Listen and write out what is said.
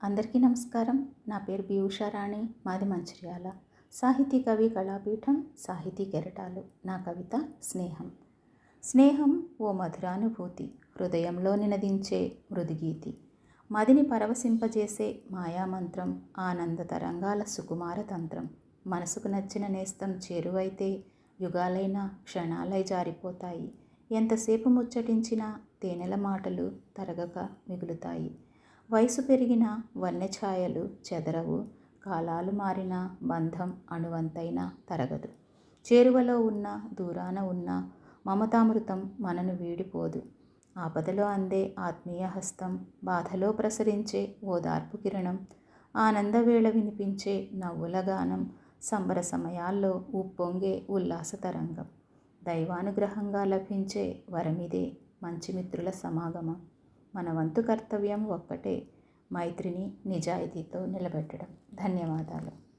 అందరికీ నమస్కారం. నా పేరు బి ఉషారాణి. మాది మంచిర్యాల. సాహితీ కవి కళాపీఠం సాహితీ కెరటాలు. నా కవిత స్నేహం. స్నేహం ఓ మధురానుభూతి, హృదయంలో నినదించే మృదుగీతి, మదిని పరవశింపజేసే మాయామంత్రం, ఆనంద తరంగాల సుకుమార తంత్రం. మనసుకు నచ్చిన నేస్తం చేరువైతే యుగాలైన క్షణాలై జారిపోతాయి. ఎంతసేపు ముచ్చటించినా తేనెల మాటలు తరగక మిగులుతాయి. వయసు పెరిగిన వన్నె ఛాయలు చెదరవు, కాలాలు మారిన బంధం అణువంతైనా తరగదు. చేరువలో ఉన్న దూరాన ఉన్న మమతామృతం మనను వీడిపోదు. ఆపదలో అందే ఆత్మీయ హస్తం, బాధలో ప్రసరించే ఓదార్పు కిరణం, ఆనందవేళ వినిపించే నవ్వుల గానం, సంబర సమయాల్లో ఉప్పొంగే ఉల్లాస తరంగం. దైవానుగ్రహంగా లభించే వరమిదే మంచి మిత్రుల సమాగమం. మన వంతు కర్తవ్యం ఒక్కటే, మైత్రిని నిజాయితీతో నిలబెట్టడం. ధన్యవాదాలు.